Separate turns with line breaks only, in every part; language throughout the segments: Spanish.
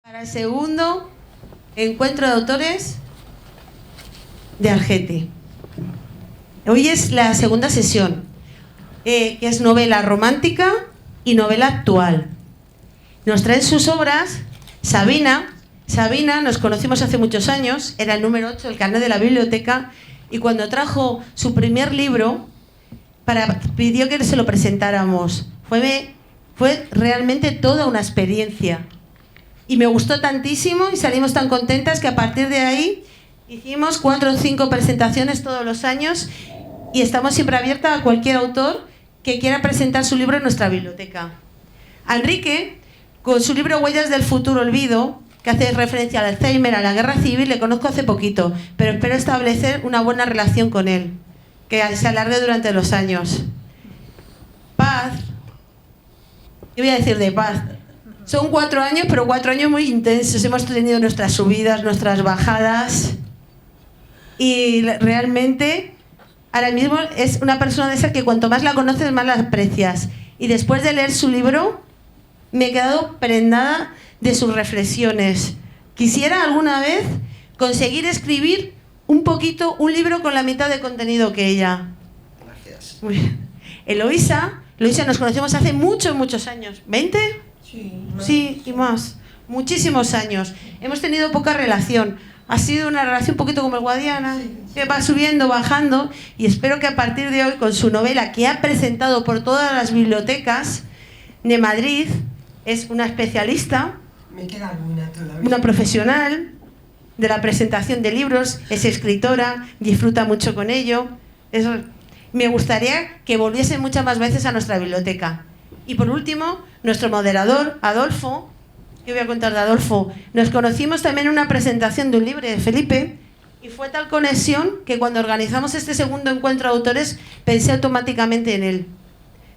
Para el segundo encuentro de autores de Algete. Hoy es la segunda sesión, que es novela romántica y novela actual. Nos traen sus obras Sabina. Sabina, nos conocimos hace muchos años, era el número 8 del carnet de la biblioteca, y cuando trajo su primer libro, pidió que se lo presentáramos. Fue realmente toda una experiencia. Y me gustó tantísimo y salimos tan contentas que a partir de ahí hicimos 4 o 5 presentaciones todos los años y estamos siempre abiertas a cualquier autor que quiera presentar su libro en nuestra biblioteca. A Enrique, con su libro Huellas del futuro olvido, que hace referencia al Alzheimer, a la guerra civil, le conozco hace poquito, pero espero establecer una buena relación con él, que se alargue durante los años. Paz, ¿qué voy a decir de Paz? Son 4 años, pero 4 años muy intensos. Hemos tenido nuestras subidas, nuestras bajadas. Y realmente, ahora mismo es una persona de esa que cuanto más la conoces, más la aprecias. Y después de leer su libro, me he quedado prendada de sus reflexiones. Quisiera alguna vez conseguir escribir un libro con la mitad de contenido que ella.
Gracias.
Muy bien. Eloísa, nos conocemos hace muchos años. ¿20? Sí, y más. Muchísimos años. Hemos tenido poca relación. Ha sido una relación un poquito como el Guadiana, que va subiendo, bajando, y espero que a partir de hoy, con su novela que ha presentado por todas las bibliotecas de Madrid, es una especialista,
Me queda alguna todavía.
una profesional de la presentación de libros, es escritora, disfruta mucho con ello. Me gustaría que volviesen muchas más veces a nuestra biblioteca. Y por último, nuestro moderador, Adolfo. ¿Qué voy a contar de Adolfo? Nos conocimos también en una presentación de un libro de Felipe y fue tal conexión que cuando organizamos este segundo encuentro de autores pensé automáticamente en él.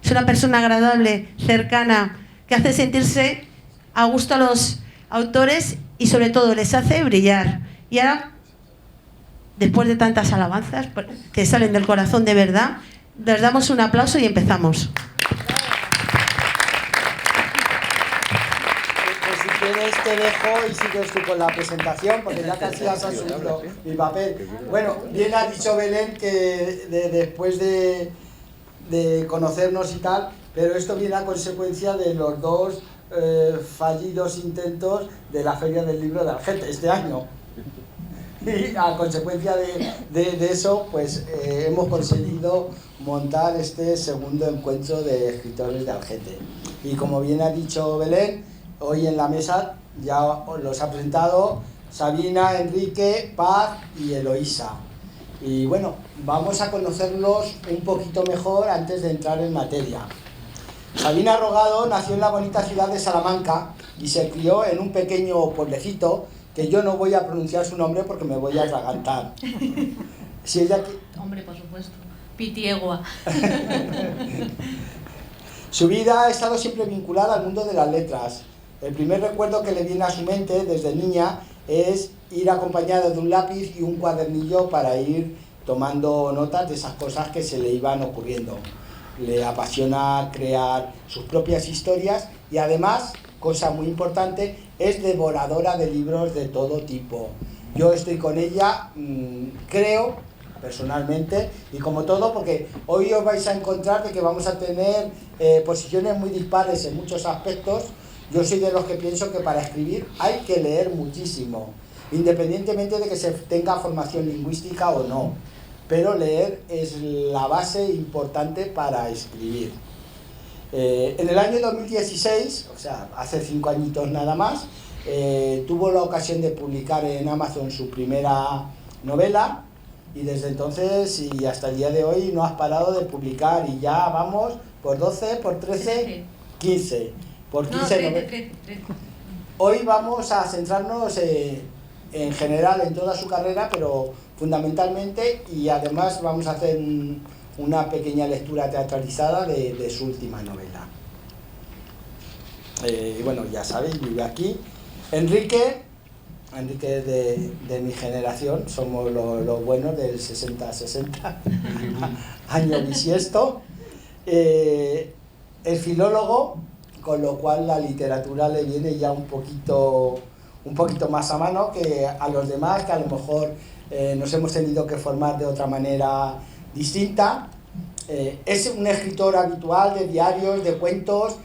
Es una persona agradable, cercana, que hace sentirse a gusto a los autores y sobre todo les hace brillar. Y ahora, después de tantas alabanzas que salen del corazón de verdad, les damos un aplauso y empezamos.
Te dejo y sigues tú con la presentación porque ya casi has asumido mi papel. Bueno, bien ha dicho Belén que después de conocernos y tal, pero esto viene a consecuencia de los 2 fallidos intentos de la Feria del Libro de Algete este año. Y a consecuencia de eso, pues hemos conseguido montar este segundo encuentro de escritores de Algete. Y como bien ha dicho Belén, hoy en la mesa ya los ha presentado Sabina, Enrique, Paz y Eloísa. Y bueno, vamos a conocerlos un poquito mejor antes de entrar en materia. Sabina Rogado nació en la bonita ciudad de Salamanca y se crió en un pequeño pueblecito que yo no voy a pronunciar su nombre porque me voy a atragantar. Si ella...
Hombre, por supuesto. Pitiegua.
Su vida ha estado siempre vinculada al mundo de las letras. El primer recuerdo que le viene a su mente desde niña es ir acompañada de un lápiz y un cuadernillo para ir tomando notas de esas cosas que se le iban ocurriendo. Le apasiona crear sus propias historias y además, cosa muy importante, es devoradora de libros de todo tipo. Yo estoy con ella, creo, personalmente, y como todo, porque hoy os vais a encontrar de que vamos a tener posiciones muy dispares en muchos aspectos. Yo soy de los que pienso que para escribir hay que leer muchísimo, independientemente de que se tenga formación lingüística o no, pero leer es la base importante para escribir. En el año 2016, o sea, hace 5 añitos nada más, tuvo la ocasión de publicar en Amazon su primera novela y desde entonces y hasta el día de hoy no has parado de publicar y ya vamos por 12, por 13, 15. Por 15 novelas. Hoy vamos a centrarnos en general en toda su carrera, pero fundamentalmente, y además vamos a hacer una pequeña lectura teatralizada de su última novela. Bueno, ya sabéis, vive aquí. Enrique de mi generación, somos los buenos del 60-60, año bisiesto. El filólogo, con lo cual la literatura le viene ya un poquito un poquito más a mano que a los demás, que a lo mejor nos hemos tenido que formar de otra manera distinta. Es un escritor habitual de diarios, de cuentos,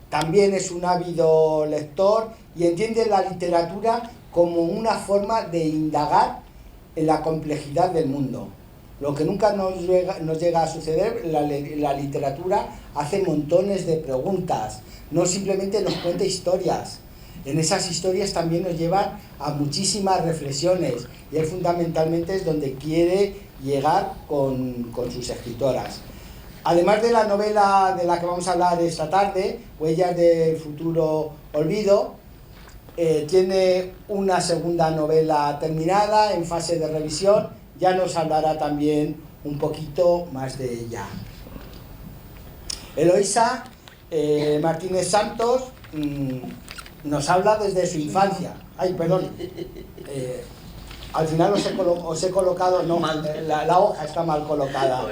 también es un ávido lector y entiende la literatura como una forma de indagar en la complejidad del mundo. Lo que nunca nos llega a suceder, la literatura hace montones de preguntas, no simplemente nos cuenta historias. En esas historias también nos llevan a muchísimas reflexiones y él fundamentalmente es donde quiere llegar con sus escritoras. Además de la novela de la que vamos a hablar esta tarde, Huellas del futuro olvido, tiene una segunda novela terminada, en fase de revisión, ya nos hablará también un poquito más de ella. Eloísa Martínez Santos nos habla desde su infancia. Ay, perdón. Al final os he colocado, no, la hoja está mal colocada.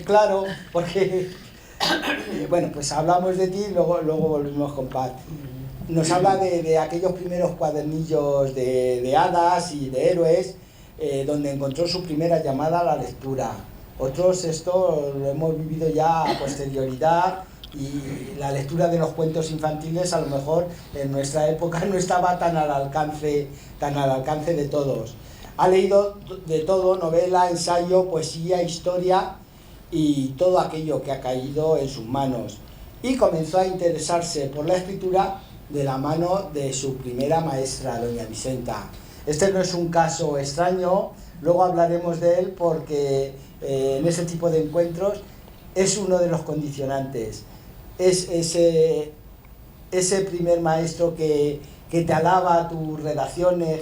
Claro, porque, bueno, pues hablamos de ti y luego volvimos con Pat. Nos habla de aquellos primeros cuadernillos de hadas y de héroes, donde encontró su primera llamada a la lectura. Otros esto lo hemos vivido ya a posterioridad, y la lectura de los cuentos infantiles a lo mejor en nuestra época no estaba tan al alcance de todos. Ha leído de todo: novela, ensayo, poesía, historia y todo aquello que ha caído en sus manos, y comenzó a interesarse por la escritura de la mano de su primera maestra, doña Vicenta. Este no es un caso extraño, luego hablaremos de él porque en ese tipo de encuentros es uno de los condicionantes. Es ese primer maestro que te alaba tus redacciones,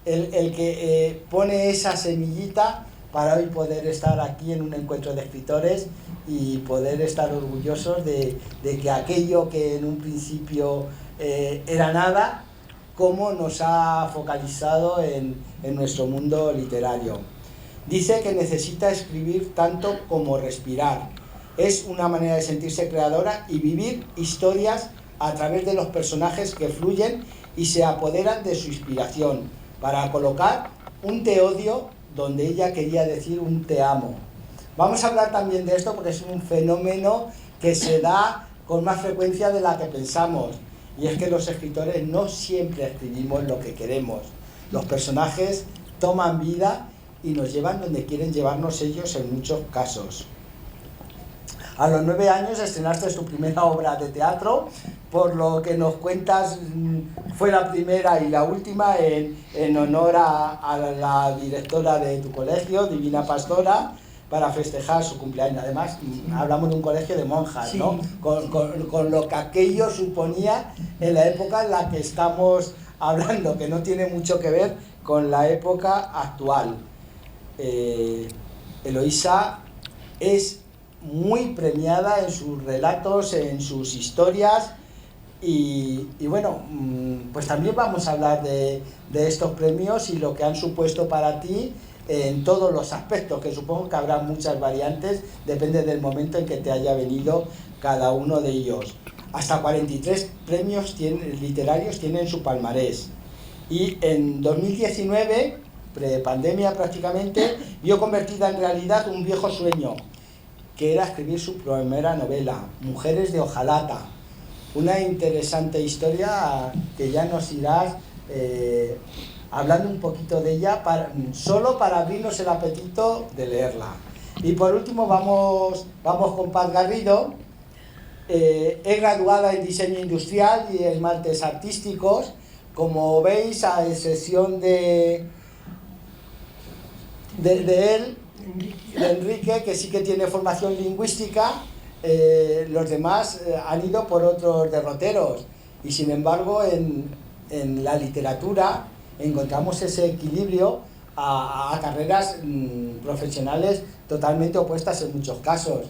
el que pone esa semillita para hoy poder estar aquí en un encuentro de escritores y poder estar orgullosos de que aquello que en un principio era nada, cómo nos ha focalizado en nuestro mundo literario. Dice que necesita escribir tanto como respirar. Es una manera de sentirse creadora y vivir historias a través de los personajes que fluyen y se apoderan de su inspiración, para colocar un te odio donde ella quería decir un te amo. Vamos a hablar también de esto porque es un fenómeno que se da con más frecuencia de la que pensamos, y es que los escritores no siempre escribimos lo que queremos. Los personajes toman vida y nos llevan donde quieren llevarnos ellos en muchos casos. A los 9 años estrenaste tu primera obra de teatro, por lo que nos cuentas fue la primera y la última en honor a la directora de tu colegio, Divina Pastora, para festejar su cumpleaños. Además, hablamos de un colegio de monjas, sí, ¿no? Con lo que aquello suponía en la época en la que estamos hablando, que no tiene mucho que ver con la época actual. Eloísa es muy premiada en sus relatos, en sus historias, y bueno, pues también vamos a hablar de estos premios y lo que han supuesto para ti en todos los aspectos, que supongo que habrá muchas variantes, depende del momento en que te haya venido cada uno de ellos. Hasta 43 premios literarios tiene en su palmarés, y en 2019, prepandemia prácticamente, vio convertida en realidad un viejo sueño, que era escribir su primera novela, Mujeres de hojalata, una interesante historia que ya nos irás hablando un poquito de ella, solo para abrirnos el apetito de leerla. Y por último vamos con Paz Garrido. Es graduada en diseño industrial y esmaltes artísticos. Como veis, a excepción de Enrique, que sí que tiene formación lingüística, los demás han ido por otros derroteros, y sin embargo en la literatura encontramos ese equilibrio a carreras profesionales totalmente opuestas en muchos casos.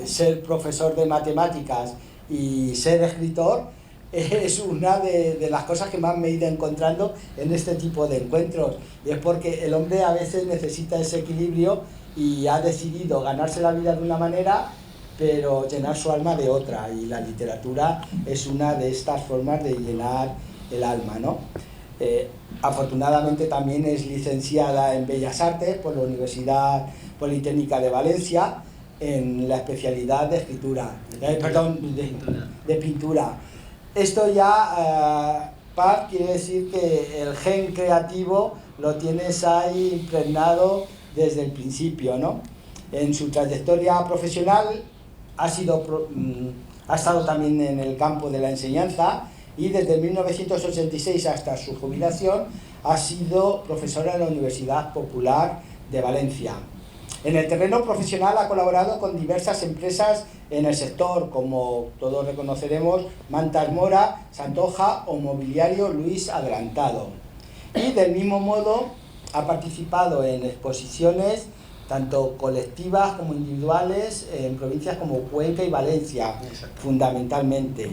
Ser profesor de matemáticas y ser escritor es una de las cosas que más me he ido encontrando en este tipo de encuentros, y es porque el hombre a veces necesita ese equilibrio y ha decidido ganarse la vida de una manera pero llenar su alma de otra, y la literatura es una de estas formas de llenar el alma, ¿no? Afortunadamente también es licenciada en Bellas Artes por la Universidad Politécnica de Valencia en la especialidad de escritura, de pintura. Esto ya, Paz, quiere decir que el gen creativo lo tienes ahí impregnado desde el principio, ¿no? En su trayectoria profesional ha estado también en el campo de la enseñanza, y desde 1986 hasta su jubilación ha sido profesora en la Universidad Popular de Valencia. En el terreno profesional ha colaborado con diversas empresas en el sector, como todos reconoceremos, Mantas Mora, Santoja o Mobiliario Luis Adelantado. Y del mismo modo ha participado en exposiciones tanto colectivas como individuales en provincias como Cuenca y Valencia, fundamentalmente.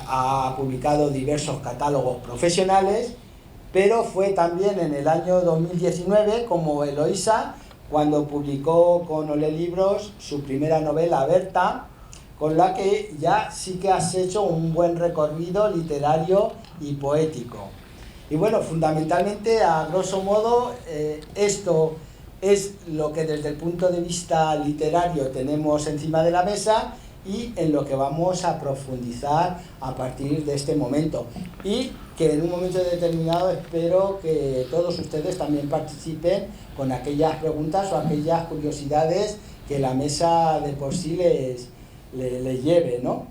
Ha publicado diversos catálogos profesionales, pero fue también en el año 2019 como Eloísa cuando publicó con Olé Libros su primera novela, Berta, con la que ya sí que has hecho un buen recorrido literario y poético. Y bueno, fundamentalmente, a grosso modo, esto es lo que desde el punto de vista literario tenemos encima de la mesa, y en lo que vamos a profundizar a partir de este momento, y que en un momento determinado espero que todos ustedes también participen con aquellas preguntas o aquellas curiosidades que la mesa de por sí les lleve, ¿no?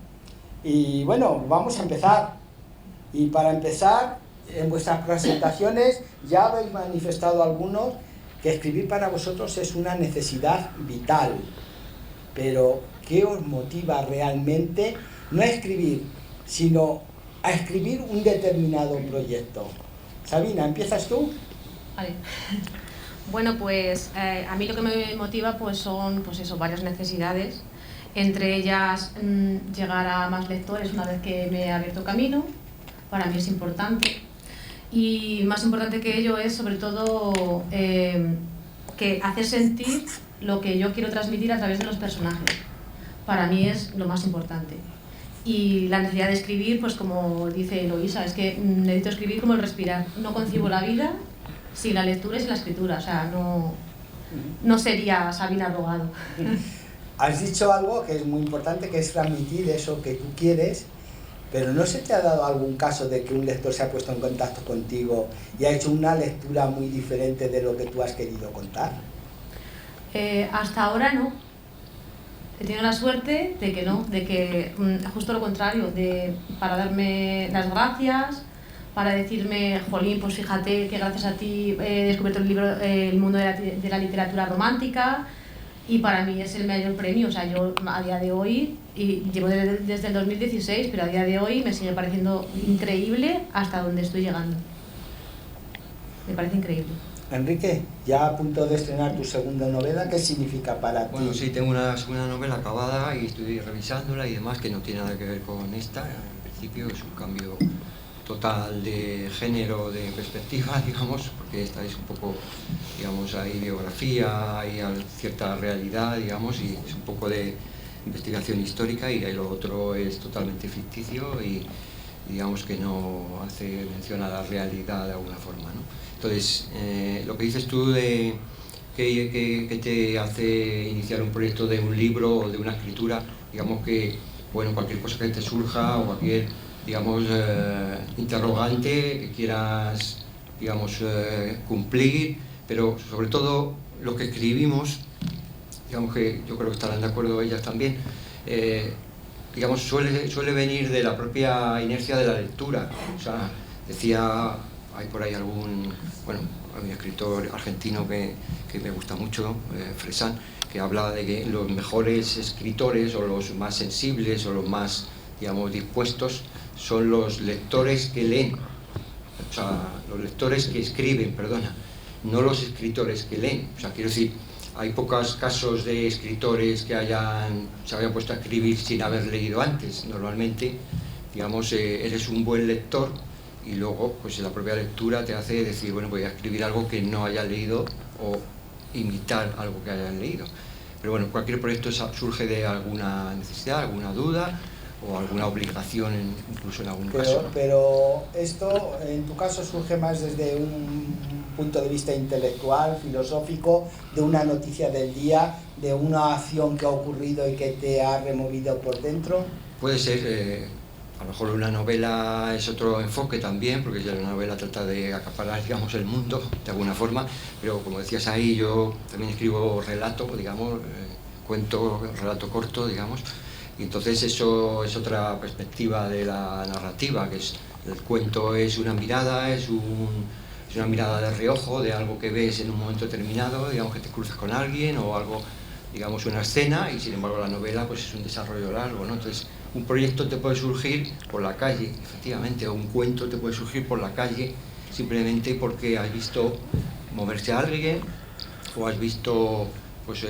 Y bueno, vamos a empezar, y para empezar, en vuestras presentaciones ya habéis manifestado algunos que escribir para vosotros es una necesidad vital, pero ¿qué os motiva realmente no a escribir, sino a escribir un determinado proyecto? Sabina, ¿empiezas tú?
Vale. Bueno, pues a mí lo que me motiva pues son varias necesidades, entre ellas llegar a más lectores una vez que me he abierto camino. Para mí es importante, y más importante que ello es sobre todo que hacer sentir lo que yo quiero transmitir a través de los personajes. Para mí es lo más importante. Y la necesidad de escribir, pues como dice Eloísa, es que necesito escribir como el respirar. No concibo la vida sin la lectura y sin la escritura. O sea, no sería Sabina Rogado.
Has dicho algo que es muy importante, que es transmitir eso que tú quieres, pero ¿no se te ha dado algún caso de que un lector se ha puesto en contacto contigo y ha hecho una lectura muy diferente de lo que tú has querido contar?
Hasta ahora no. He tenido la suerte de que no, de que justo lo contrario, para darme las gracias, para decirme, jolín, pues fíjate que gracias a ti he descubierto el mundo de la literatura romántica, y para mí es el mayor premio. O sea, yo a día de hoy, y llevo desde el 2016, pero a día de hoy me sigue pareciendo increíble hasta donde estoy llegando. Me parece increíble.
Enrique, ya a punto de estrenar tu segunda novela, ¿qué significa para ti?
Bueno, sí, tengo una segunda novela acabada y estoy revisándola y demás, que no tiene nada que ver con esta. En principio es un cambio total de género, de perspectiva, digamos, porque esta es un poco, digamos, hay biografía, hay cierta realidad, digamos, y es un poco de investigación histórica, y lo otro es totalmente ficticio y digamos que no hace mención a la realidad de alguna forma, ¿no? Entonces, lo que dices tú de que te hace iniciar un proyecto de un libro o de una escritura, digamos que, bueno, cualquier cosa que te surja o cualquier, digamos, interrogante que quieras, digamos, cumplir, pero sobre todo lo que escribimos, digamos que yo creo que estarán de acuerdo ellas también, digamos, suele venir de la propia inercia de la lectura. O sea, decía, hay por ahí hay un escritor argentino que me gusta mucho, Fresán, que habla de que los mejores escritores, o los más sensibles, o los más, digamos, dispuestos, son los lectores que leen. O sea, los lectores que escriben, perdona, no los escritores que leen. O sea, quiero decir, hay pocos casos de escritores que se habían puesto a escribir sin haber leído antes. Normalmente, digamos, eres un buen lector y luego, pues la propia lectura te hace decir, bueno, voy a escribir algo que no haya leído o imitar algo que hayan leído. Pero bueno, cualquier proyecto surge de alguna necesidad, alguna duda o alguna obligación, incluso en algún caso, ¿no?
Pero esto, en tu caso, surge más desde un punto de vista intelectual, filosófico, de una noticia del día, de una acción que ha ocurrido y que te ha removido por dentro.
Puede ser, a lo mejor una novela es otro enfoque también, porque ya la novela trata de acaparar, digamos, el mundo de alguna forma, pero como decías ahí, yo también escribo relato, digamos, cuento, relato corto, digamos, y entonces eso es otra perspectiva de la narrativa, que es, el cuento es una mirada, es una mirada de reojo de algo que ves en un momento determinado, digamos que te cruzas con alguien o algo, digamos, una escena, y sin embargo la novela pues es un desarrollo largo, ¿no? Entonces un proyecto te puede surgir por la calle, efectivamente, o un cuento te puede surgir por la calle simplemente porque has visto moverse a alguien o has visto pues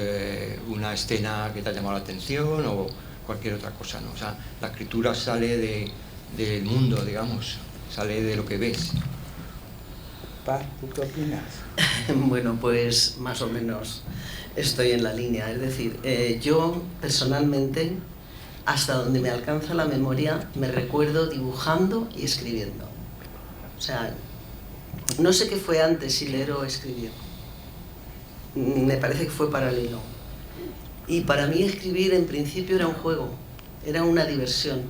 una escena que te ha llamado la atención o cualquier otra cosa, ¿no? O sea, la escritura sale del mundo, digamos, sale de lo que ves.
Paz, ¿tú qué opinas?
Bueno, pues más o menos estoy en la línea. Es decir, yo personalmente, hasta donde me alcanza la memoria, me recuerdo dibujando y escribiendo. O sea, no sé qué fue antes, si leer o escribir. Me parece que fue paralelo. Y para mí escribir en principio era un juego, era una diversión.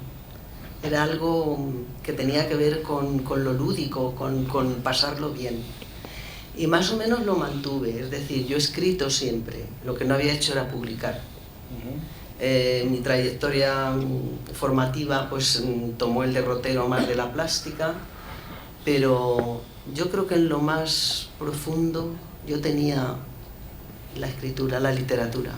Era algo que tenía que ver con lo lúdico, con pasarlo bien. Y más o menos lo mantuve, es decir, yo he escrito siempre, lo que no había hecho era publicar. Mi trayectoria formativa pues tomó el derrotero más de la plástica, pero yo creo que en lo más profundo yo tenía la escritura, la literatura.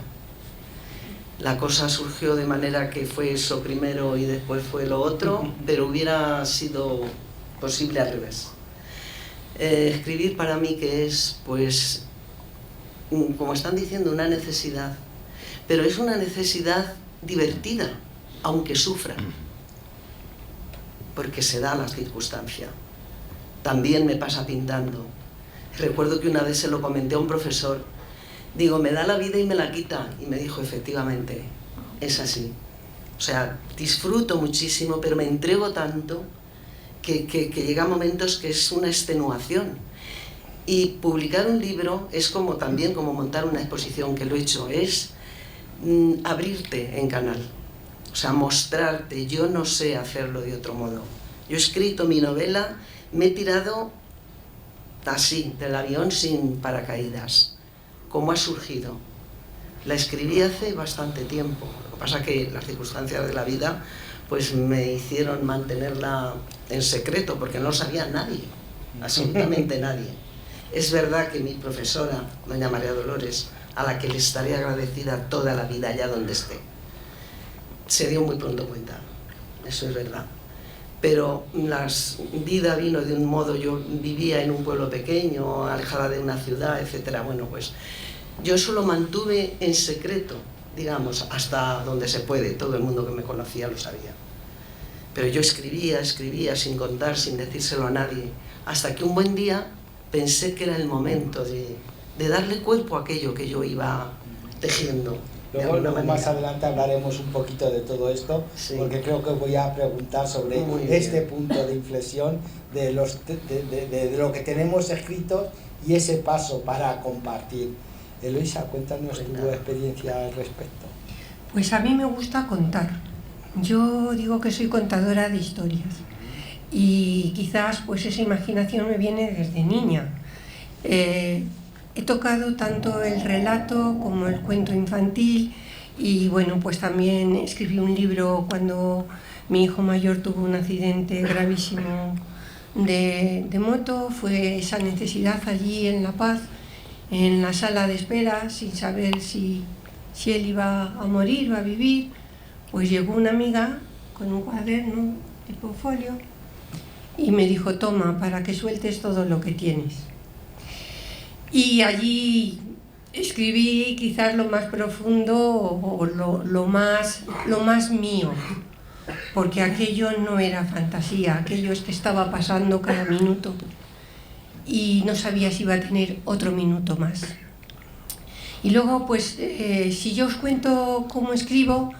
La cosa surgió de manera que fue eso primero y después fue lo otro, pero hubiera sido posible al revés. Escribir para mí que es, pues, como están diciendo, una necesidad, pero es una necesidad divertida, aunque sufra, porque se da la circunstancia. También me pasa pintando. Recuerdo que una vez se lo comenté a un profesor. Digo, me da la vida y me la quita. Y me dijo, efectivamente, es así. O sea, disfruto muchísimo, pero me entrego tanto que llega a momentos que es una extenuación. Y publicar un libro es como también como montar una exposición, que lo he hecho, es abrirte en canal. O sea, mostrarte. Yo no sé hacerlo de otro modo. Yo he escrito mi novela, me he tirado así, del avión sin paracaídas. ¿Cómo ha surgido? La escribí hace bastante tiempo. Lo que pasa es que las circunstancias de la vida pues me hicieron mantenerla en secreto, porque no lo sabía nadie, absolutamente nadie. Es verdad que mi profesora, doña María Dolores, a la que le estaré agradecida toda la vida allá donde esté, se dio muy pronto cuenta, eso es verdad. Pero la vida vino de un modo, yo vivía en un pueblo pequeño, alejada de una ciudad, etcétera. Bueno, pues yo eso lo mantuve en secreto, digamos, hasta donde se puede. Todo el mundo que me conocía lo sabía. Pero yo escribía sin contar, sin decírselo a nadie, hasta que un buen día pensé que era el momento de darle cuerpo a aquello que yo iba tejiendo.
Luego más adelante hablaremos un poquito de todo esto, sí, porque creo que voy a preguntar sobre este punto de inflexión de lo que tenemos escrito y ese paso para compartir. Eloisa, cuéntanos tu experiencia al respecto.
Pues a mí me gusta contar. Yo digo que soy contadora de historias y quizás pues esa imaginación me viene desde niña. He tocado tanto el relato como el cuento infantil y bueno, pues también escribí un libro cuando mi hijo mayor tuvo un accidente gravísimo de moto. Fue esa necesidad allí en La Paz, en la sala de espera, sin saber si él iba a morir o a vivir. Pues llegó una amiga con un cuaderno tipo folio y me dijo, toma, para que sueltes todo lo que tienes. Y allí escribí quizás lo más profundo o lo más mío, porque aquello no era fantasía, aquello es que estaba pasando cada minuto y no sabía si iba a tener otro minuto más. Y luego, pues, si yo os cuento cómo escribo,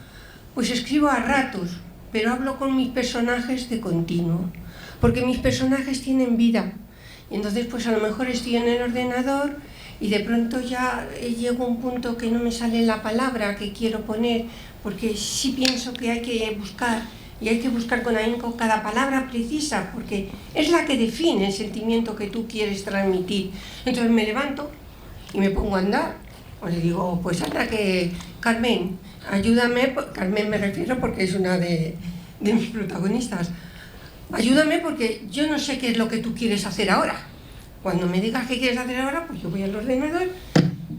pues escribo a ratos, pero hablo con mis personajes de continuo, porque mis personajes tienen vida. Y entonces, pues a lo mejor estoy en el ordenador y de pronto ya llego a un punto que no me sale la palabra que quiero poner, porque sí pienso que hay que buscar, y hay que buscar con ahínco cada palabra precisa, porque es la que define el sentimiento que tú quieres transmitir. Entonces me levanto y me pongo a andar. O le digo, pues anda que, Carmen, ayúdame, Carmen me refiero porque es una de mis protagonistas. Ayúdame porque yo no sé qué es lo que tú quieres hacer ahora. Cuando me digas qué quieres hacer ahora, pues yo voy al ordenador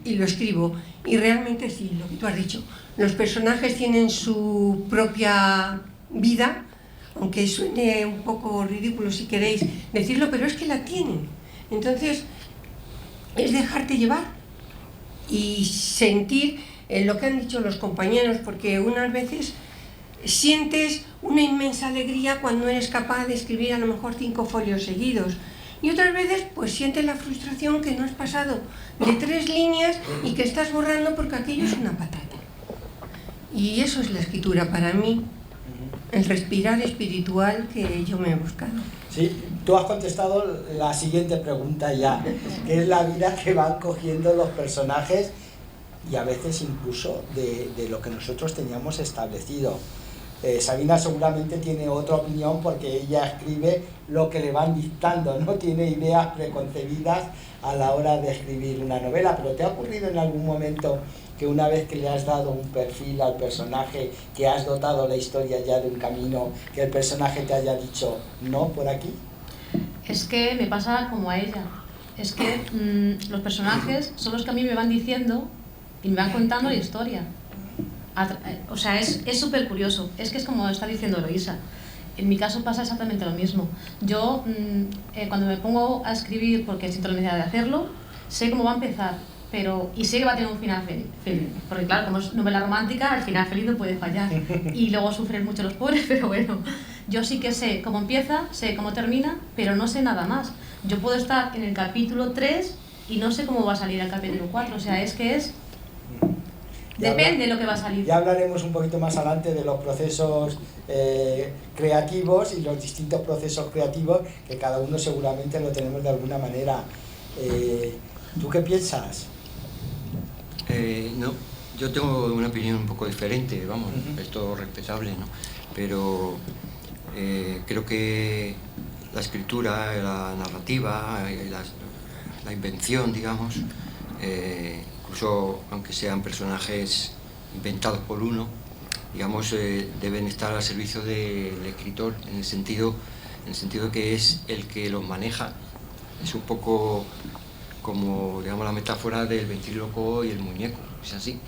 y lo escribo. Y realmente sí, lo que tú has dicho, los personajes tienen su propia vida, aunque suene un poco ridículo si queréis decirlo, pero es que la tienen. Entonces, es dejarte llevar y sentir lo que han dicho los compañeros, porque unas veces sientes una inmensa alegría cuando eres capaz de escribir a lo mejor 5 folios seguidos, y otras veces pues sientes la frustración que no has pasado de 3 líneas y que estás borrando porque aquello es una patata. Y eso es la escritura para mí, el respirar espiritual que yo me he buscado.
Sí, tú has contestado la siguiente pregunta ya, que es la vida que van cogiendo los personajes y a veces incluso de lo que nosotros teníamos establecido. Sabina seguramente tiene otra opinión porque ella escribe lo que le van dictando, no tiene ideas preconcebidas a la hora de escribir una novela, pero ¿te ha ocurrido en algún momento que una vez que le has dado un perfil al personaje, que has dotado la historia ya de un camino, que el personaje te haya dicho no por aquí?
Es que me pasa como a ella. Es que los personajes son los que a mí me van diciendo y me van contando la historia. O sea, es súper curioso. Es que es como está diciendo Eloísa. En mi caso pasa exactamente lo mismo. Yo, cuando me pongo a escribir, porque siento la necesidad de hacerlo, sé cómo va a empezar, y sé que va a tener un final feliz. Porque claro, como es novela romántica, el final feliz no puede fallar. Y luego sufren mucho los pobres, pero bueno. Yo sí que sé cómo empieza, sé cómo termina, pero no sé nada más. Yo puedo estar en el capítulo 3 y no sé cómo va a salir el capítulo 4. O sea, es que es... Depende de lo que va a salir.
Ya hablaremos un poquito más adelante de los procesos creativos y los distintos procesos creativos que cada uno seguramente lo tenemos de alguna manera. ¿Tú qué piensas?
No, yo tengo una opinión un poco diferente, vamos, es todo respetable, ¿no? Pero creo que la escritura, la narrativa, la invención, digamos, incluso aunque sean personajes inventados por uno, digamos, deben estar al servicio del escritor, en el sentido que es el que los maneja. Es un poco como, digamos, la metáfora del ventríloco y el muñeco, es así.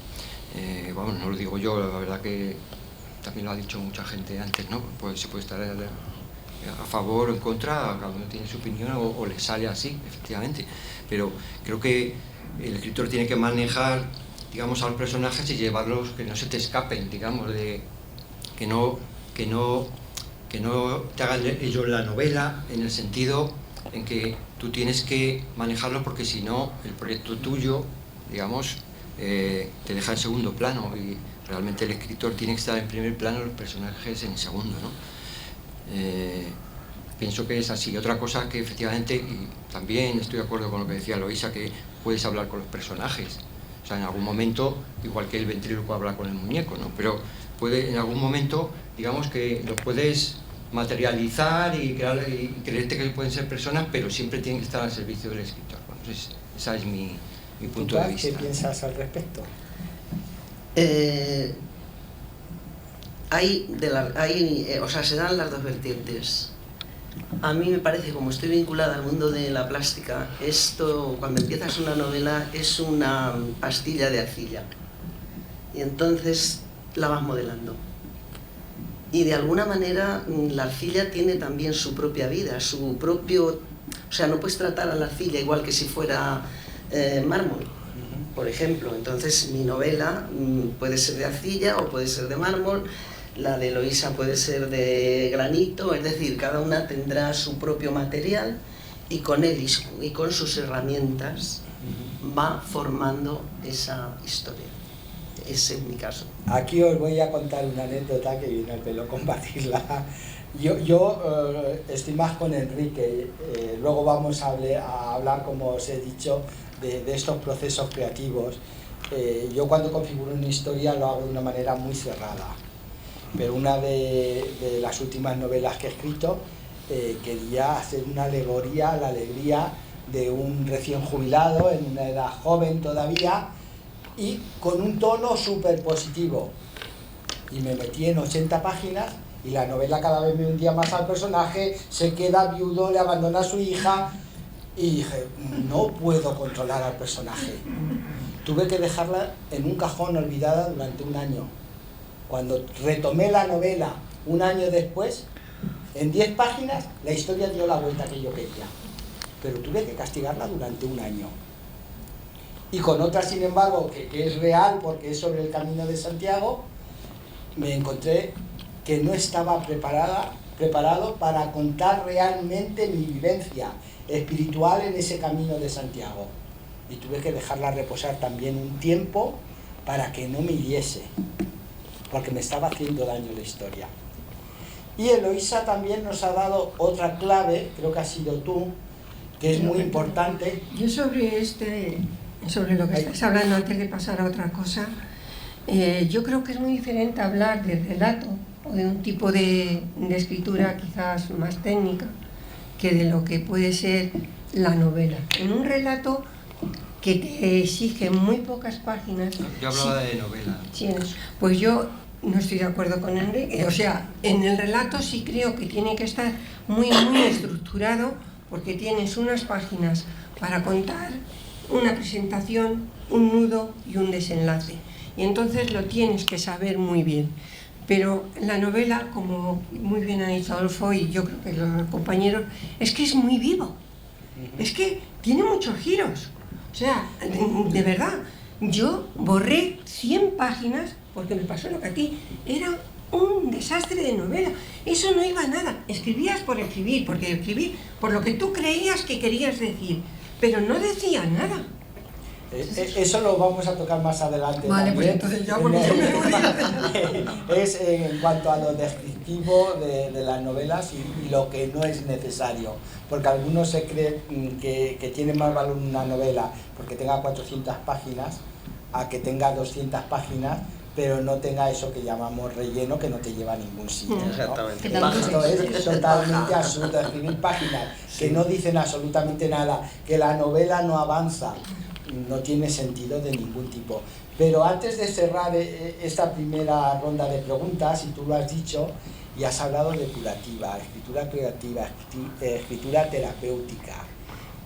Vamos, no lo digo yo, la verdad que también lo ha dicho mucha gente antes, ¿no? Pues se puede estar a favor o en contra, cada uno tiene su opinión o le sale así, efectivamente. Pero creo que el escritor tiene que manejar, digamos, a los personajes y llevarlos, que no se te escapen, digamos, de que no te hagan ellos la novela, en el sentido en que tú tienes que manejarlos, porque si no, el proyecto tuyo, digamos, te deja en segundo plano, y realmente el escritor tiene que estar en primer plano, los personajes en segundo, ¿no? Pienso que es así. Otra cosa que efectivamente, y también estoy de acuerdo con lo que decía Eloísa, que puedes hablar con los personajes. O sea, en algún momento, igual que el ventríloco habla con el muñeco, ¿no? Pero en algún momento, digamos que los puedes materializar y creerte que pueden ser personas, pero siempre tienen que estar al servicio del escritor. Bueno, ese es mi punto de vista.
¿Qué piensas al respecto?
Se dan las dos vertientes. A mí me parece, como estoy vinculada al mundo de la plástica, esto, cuando empiezas una novela, es una pastilla de arcilla. Y entonces la vas modelando. Y de alguna manera la arcilla tiene también su propia vida, su propio... O sea, no puedes tratar a la arcilla igual que si fuera mármol, por ejemplo. Entonces mi novela puede ser de arcilla o puede ser de mármol, la de Eloísa puede ser de granito, es decir, cada una tendrá su propio material y con él y con sus herramientas va formando esa historia. Ese es mi caso.
Aquí os voy a contar una anécdota que viene al pelo compartirla. Yo estoy más con Enrique, luego vamos a hablar, como os he dicho, de estos procesos creativos. Yo cuando configuro una historia lo hago de una manera muy cerrada, pero una de las últimas novelas que he escrito quería hacer una alegoría a la alegría de un recién jubilado en una edad joven todavía y con un tono súper positivo. Y me metí en 80 páginas y la novela cada vez me hundía más al personaje, se queda viudo, le abandona a su hija y dije, no puedo controlar al personaje. Tuve que dejarla en un cajón olvidada durante un año. Cuando retomé la novela un año después, en 10 páginas la historia dio la vuelta que yo quería. Pero tuve que castigarla durante un año. Y con otra, sin embargo, que es real porque es sobre el Camino de Santiago, me encontré que no estaba preparado para contar realmente mi vivencia espiritual en ese Camino de Santiago. Y tuve que dejarla reposar también un tiempo para que no me hiriese, porque me estaba haciendo daño la historia. Y Eloísa también nos ha dado otra clave, creo que has sido tú, que es muy importante.
Yo sobre lo que estás hablando, antes de pasar a otra cosa, yo creo que es muy diferente hablar de relato o de un tipo de escritura quizás más técnica que de lo que puede ser la novela. En un relato que te exige muy pocas páginas...
Yo hablaba de novela.
Sí, pues yo no estoy de acuerdo con Enrique. O sea, en el relato sí creo que tiene que estar muy estructurado, porque tienes unas páginas para contar una presentación, un nudo y un desenlace. Y entonces lo tienes que saber muy bien. Pero la novela, como muy bien ha dicho Adolfo y yo creo que los compañeros, es que es muy vivo. Es que tiene muchos giros. O sea, de verdad, yo borré 100 páginas porque me pasó lo que a ti. Era un desastre de novela. Eso no iba a nada. Escribías por escribir, porque escribir por lo que tú creías que querías decir, pero no decía nada.
Eso lo vamos a tocar más adelante.
Vale,
también.
pues entonces ya porque yo me
Es en cuanto a lo descriptivo de las novelas y lo que no es necesario, porque algunos se creen que tiene más valor una novela porque tenga 400 páginas a que tenga 200 páginas pero no tenga eso que llamamos relleno, que no te lleva a ningún sitio, ¿no?
Exactamente.
Esto es totalmente absurdo, escribir páginas que no dicen absolutamente nada, que la novela no avanza, no tiene sentido de ningún tipo. Pero antes de cerrar esta primera ronda de preguntas, y tú lo has dicho, y has hablado de curativa, escritura creativa, escritura terapéutica.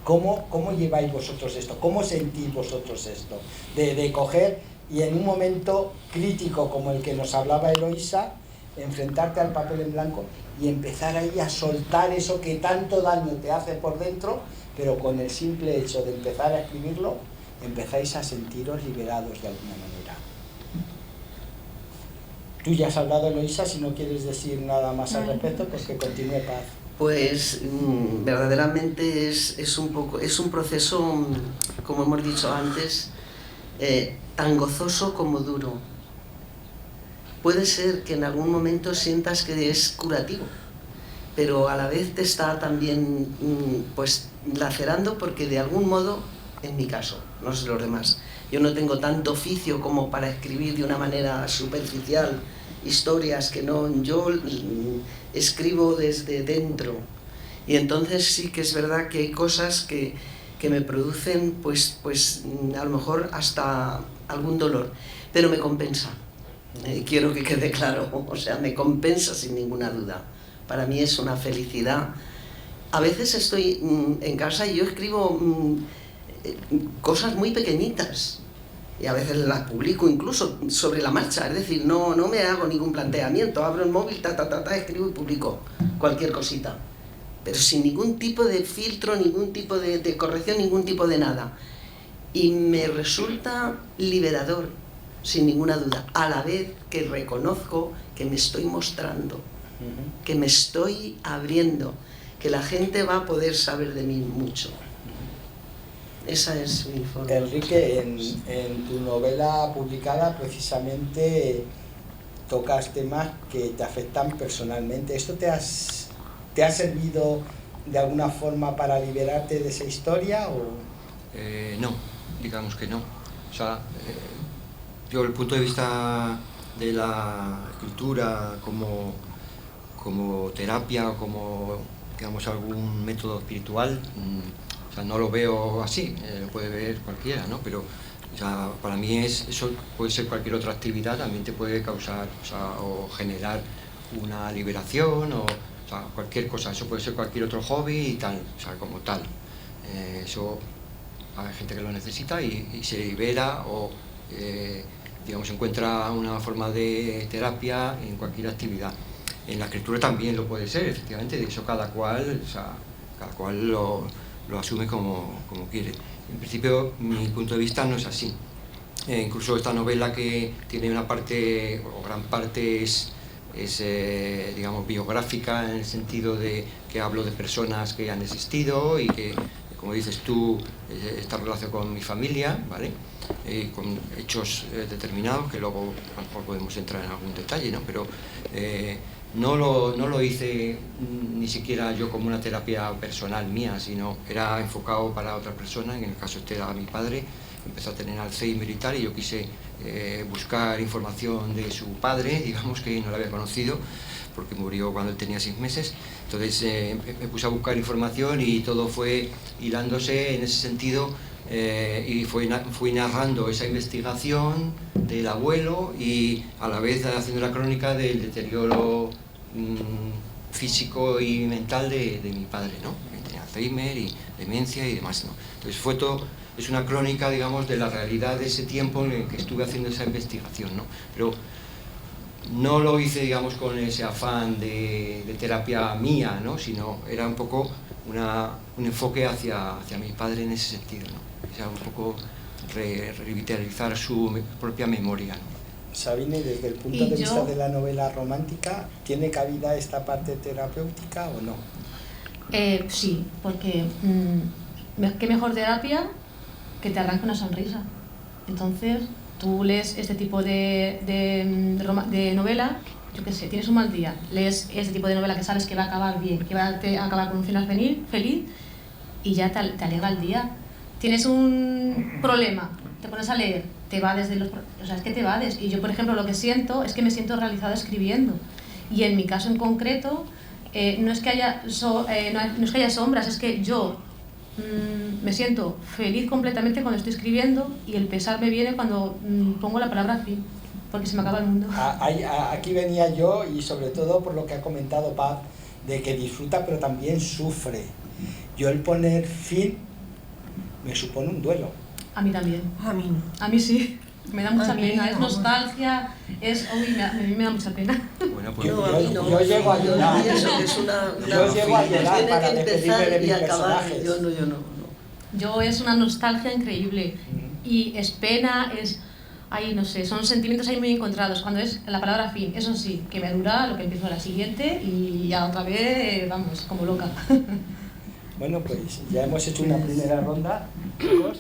¿Cómo lleváis vosotros esto? ¿Cómo sentís vosotros esto? De coger y en un momento crítico como el que nos hablaba Eloísa, enfrentarte al papel en blanco y empezar ahí a soltar eso que tanto daño te hace por dentro, pero con el simple hecho de empezar a escribirlo, empezáis a sentiros liberados de alguna manera. Tú ya has hablado, Eloísa, si no quieres decir nada más al respecto, pues que continúe Paz.
Pues verdaderamente es un proceso, como hemos dicho antes, tan gozoso como duro. Puede ser que en algún momento sientas que es curativo, pero a la vez te está también pues lacerando, porque de algún modo, en mi caso, no sé los demás, yo no tengo tanto oficio como para escribir de una manera superficial historias que no, yo escribo desde dentro, y entonces sí que es verdad que hay cosas que me producen pues a lo mejor hasta algún dolor, pero me compensa. Quiero que quede claro, o sea, me compensa sin ninguna duda. Para mí es una felicidad. A veces estoy en casa y yo escribo cosas muy pequeñitas, y a veces las publico incluso sobre la marcha, es decir, no me hago ningún planteamiento, abro el móvil, escribo y publico cualquier cosita, pero sin ningún tipo de filtro, ningún tipo de corrección, ningún tipo de nada. Y me resulta liberador, sin ninguna duda, a la vez que reconozco que me estoy mostrando, que me estoy abriendo, que la gente va a poder saber de mí mucho. Esa es mi forma.
Enrique, en tu novela publicada precisamente tocas temas que te afectan personalmente. ¿Esto te ha servido de alguna forma para liberarte de esa historia? O...
No, digamos que no. O sea, yo el punto de vista de la escultura como terapia o como, digamos, algún método espiritual, o sea, no lo veo así, lo puede ver cualquiera, ¿no? Pero o sea, para mí eso puede ser cualquier otra actividad, también te puede causar, o sea, o generar una liberación o sea, cualquier cosa, eso puede ser cualquier otro hobby y tal, o sea, como tal. Eso hay gente que lo necesita y se libera o digamos, encuentra una forma de terapia en cualquier actividad. En la escritura también lo puede ser, efectivamente, de eso cada cual, o sea, cada cual lo asume como quiere. En principio, mi punto de vista no es así. Incluso esta novela, que tiene una parte, o gran parte, es digamos, biográfica, en el sentido de que hablo de personas que han existido y que, como dices tú, está relacionado con mi familia, ¿vale? Con hechos determinados, que luego a lo mejor podemos entrar en algún detalle, ¿no? Pero no lo hice ni siquiera yo como una terapia personal mía, sino era enfocado para otra persona. En el caso este era mi padre, empezó a tener Alzheimer y tal, y yo quise buscar información de su padre, digamos, que no lo había conocido, porque murió cuando él tenía 6 meses. Entonces me puse a buscar información y todo fue hilándose en ese sentido, y fui narrando esa investigación del abuelo y a la vez haciendo la crónica del deterioro físico y mental de mi padre, ¿no? Que tenía Alzheimer y demencia y demás, ¿no? Entonces fue todo, es una crónica, digamos, de la realidad de ese tiempo en el que estuve haciendo esa investigación, ¿no? Pero no lo hice, digamos, con ese afán de terapia mía, ¿no? Sino era un poco un enfoque hacia mi padre en ese sentido, ¿no? O sea, un poco revitalizar su propia memoria, ¿no?
Sabine, desde el punto de vista de la novela romántica, ¿tiene cabida esta parte terapéutica o no?
Sí, porque qué mejor terapia que te arranque una sonrisa. Entonces, tú lees este tipo de novela, yo qué sé, tienes un mal día, lees este tipo de novela que sabes que va a acabar bien, que va a acabar con un final feliz y ya te alegra el día. Tienes un problema, te pones a leer, te evades de los... O sea, es que te evades. Y yo, por ejemplo, lo que siento es que me siento realizada escribiendo. Y en mi caso en concreto, no es que haya sombras, es que yo me siento feliz completamente cuando estoy escribiendo, y el pesar me viene cuando pongo la palabra fin, porque se me acaba el mundo.
Aquí venía yo, y sobre todo por lo que ha comentado Paz, de que disfruta pero también sufre. Yo el poner fin me supone un duelo.
A mí también.
A mí no.
A mí sí. Me da mucha pena, es nostalgia, a mí me da mucha pena.
Bueno, pues
yo llego a llorar.
Pienso que es una
yo llego a llorar
tiene
para
que
despedirme
empezar
de mis
y acabar.
personajes.
Yo no.
Yo es una nostalgia increíble. Y es pena, ahí no sé, son sentimientos ahí muy encontrados. Cuando es la palabra fin, eso sí, que me dura lo que empiezo a la siguiente y ya otra vez, vamos, como loca.
Bueno, pues ya hemos hecho una primera ronda, chicos.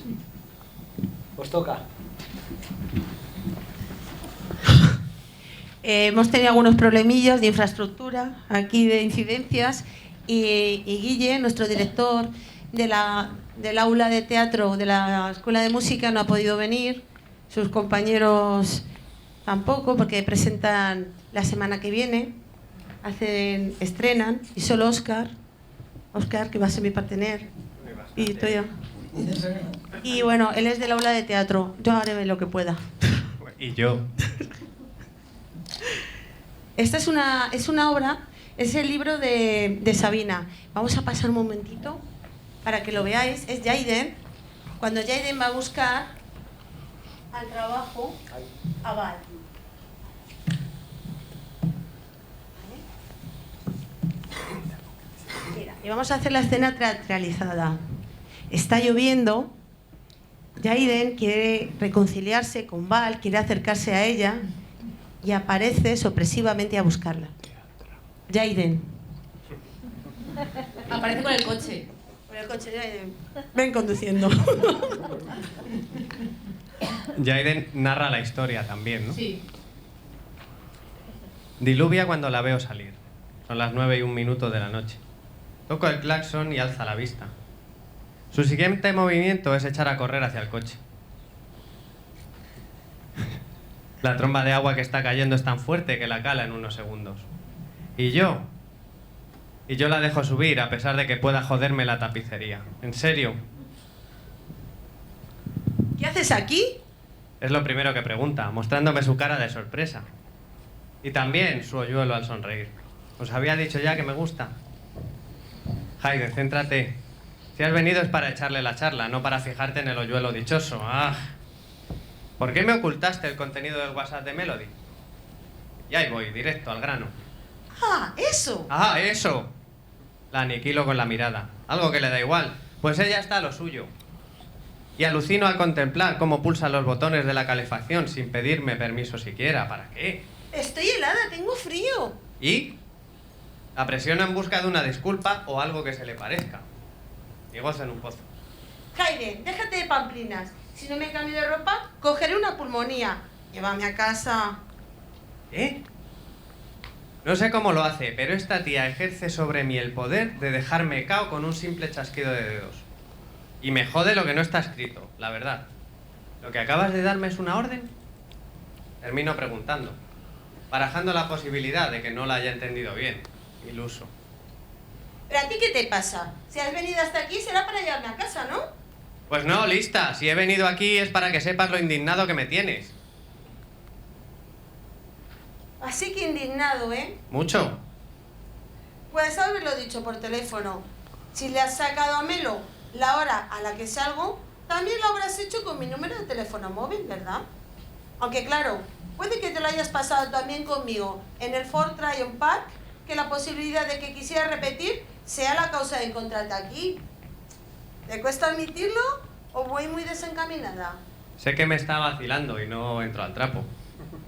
Os toca.
Hemos tenido algunos problemillas de infraestructura, aquí de incidencias, y Guille, nuestro director del aula de teatro de la Escuela de Música, no ha podido venir, sus compañeros tampoco, porque presentan la semana que viene, estrenan, y solo Óscar, que va a ser mi partener, y estoy yo. Y bueno, él es del aula de teatro, yo haré lo que pueda.
Y yo.
Esta es una obra, es el libro de Sabina. Vamos a pasar un momentito para que lo veáis. Es Jaiden. Cuando Jaiden va a buscar al trabajo a Val. Mira, y vamos a hacer la escena teatralizada. Está lloviendo. Jaiden quiere reconciliarse con Val, quiere acercarse a ella y aparece sorpresivamente a buscarla. Jaiden.
Aparece con el coche.
Con el coche, ven conduciendo.
Jaiden narra la historia también, ¿no?
Sí.
Diluvia cuando la veo salir. Son las 9:01 de la noche. Toco el claxon y alza la vista. Su siguiente movimiento es echar a correr hacia el coche. La tromba de agua que está cayendo es tan fuerte que la cala en unos segundos. Y yo la dejo subir a pesar de que pueda joderme la tapicería. ¿En serio?
¿Qué haces aquí?
Es lo primero que pregunta, mostrándome su cara de sorpresa. Y también su hoyuelo al sonreír. ¿Os había dicho ya que me gusta? Hayden, céntrate. Si has venido es para echarle la charla, no para fijarte en el hoyuelo dichoso. ¡Ah! ¿Por qué me ocultaste el contenido del WhatsApp de Melody? Y ahí voy, directo al grano.
¡Ah, eso!
¡Ah, eso! La aniquilo con la mirada. Algo que le da igual, pues ella está a lo suyo. Y alucino al contemplar cómo pulsa los botones de la calefacción sin pedirme permiso siquiera. ¿Para qué?
Estoy helada, tengo frío.
¿Y? La presiono en busca de una disculpa o algo que se le parezca. Y gozo en un pozo.
Jaime, déjate de pamplinas. Si no me cambio de ropa, cogeré una pulmonía. Llévame a casa.
¿Eh? No sé cómo lo hace, pero esta tía ejerce sobre mí el poder de dejarme cao con un simple chasquido de dedos. Y me jode lo que no está escrito, la verdad. ¿Lo que acabas de darme es una orden? Termino preguntando, barajando la posibilidad de que no la haya entendido bien. Iluso.
¿Pero a ti qué te pasa? Si has venido hasta aquí será para llevarme a casa, ¿no?
Pues no, lista. Si he venido aquí es para que sepas lo indignado que me tienes.
Así que indignado, ¿eh?
Mucho.
Puedes haberlo dicho por teléfono. Si le has sacado a Melo la hora a la que salgo, también lo habrás hecho con mi número de teléfono móvil, ¿verdad? Aunque claro, puede que te lo hayas pasado también conmigo en el Ford Tryon Park, que la posibilidad de que quisiera repetir sea la causa de encontrarte aquí. ¿Te cuesta admitirlo o voy muy desencaminada?
Sé que me está vacilando y no entro al trapo.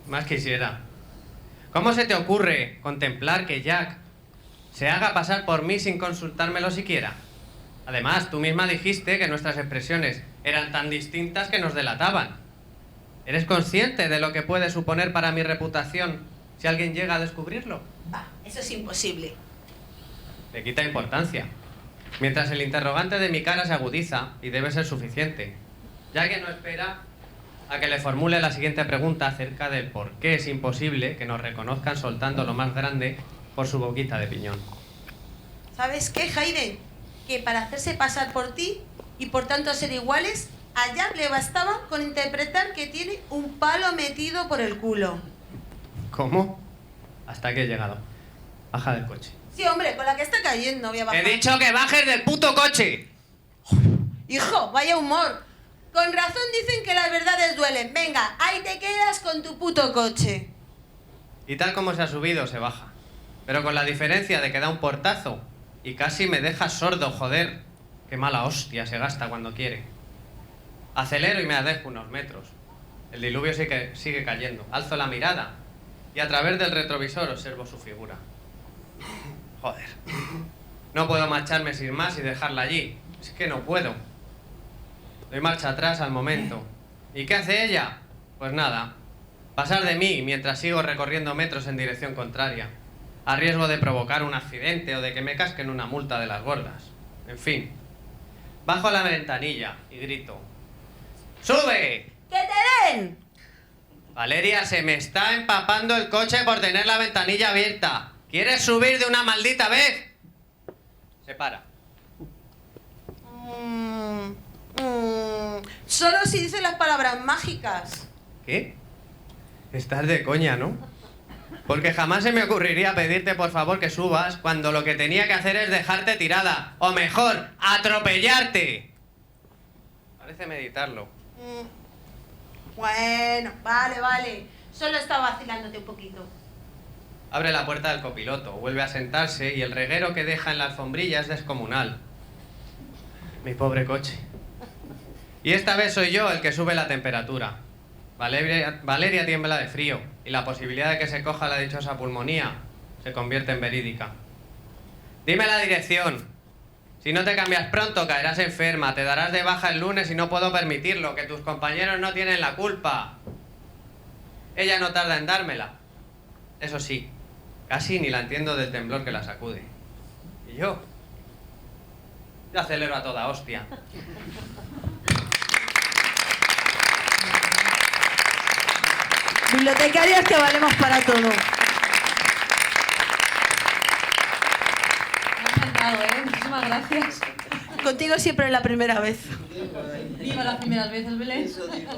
Más quisiera. ¿Cómo se te ocurre contemplar que Jack se haga pasar por mí sin consultármelo siquiera? Además, tú misma dijiste que nuestras expresiones eran tan distintas que nos delataban. ¿Eres consciente de lo que puede suponer para mi reputación si alguien llega a descubrirlo?
Eso es imposible.
Le quita importancia. Mientras el interrogante de mi cara se agudiza, y debe ser suficiente, ya que no espera a que le formule la siguiente pregunta acerca del por qué es imposible que nos reconozcan soltando lo más grande por su boquita de piñón.
¿Sabes qué, Jaime? Que para hacerse pasar por ti y por tanto ser iguales, a Jack le bastaba con interpretar que tiene un palo metido por el culo.
¿Cómo? Hasta que he llegado. Baja del coche.
Sí, hombre, con la que está cayendo voy a bajar.
¡He dicho que bajes del puto coche!
Hijo, vaya humor. Con razón dicen que las verdades duelen. Venga, ahí te quedas con tu puto coche.
Y tal como se ha subido, se baja. Pero con la diferencia de que da un portazo y casi me deja sordo, joder. Qué mala hostia se gasta cuando quiere. Acelero y me alejo unos metros. El diluvio sigue cayendo. Alzo la mirada y a través del retrovisor observo su figura. Joder. No puedo marcharme sin más y dejarla allí. Es que no puedo. Doy marcha atrás al momento. ¿Y qué hace ella? Pues nada. Pasar de mí mientras sigo recorriendo metros en dirección contraria, a riesgo de provocar un accidente o de que me casquen una multa de las gordas. En fin. Bajo la ventanilla y grito: ¡sube!
¡Que te den!
Valeria, se me está empapando el coche por tener la ventanilla abierta. ¿Quieres subir de una maldita vez? Se para.
Solo si dice las palabras mágicas.
¿Qué? Estás de coña, ¿no? Porque jamás se me ocurriría pedirte por favor que subas cuando lo que tenía que hacer es dejarte tirada. O mejor, atropellarte. Parece meditarlo.
Bueno, vale. Solo estaba vacilándote un poquito.
Abre la puerta del copiloto, vuelve a sentarse y el reguero que deja en la alfombrilla es descomunal. Mi pobre coche. Y esta vez soy yo el que sube la temperatura. Valeria tiembla de frío y la posibilidad de que se coja la dichosa pulmonía se convierte en verídica. Dime la dirección. Si no te cambias pronto, caerás enferma, te darás de baja el lunes y no puedo permitirlo, que tus compañeros no tienen la culpa. Ella no tarda en dármela. Eso sí, casi ni la entiendo del temblor que la sacude. Y yo acelero a toda hostia.
Bibliotecarias que valemos para todo.
Me ha encantado, ¿eh? Muchísimas gracias.
Contigo siempre es la primera vez.
Viva las primeras veces, Belén.
Eso digo.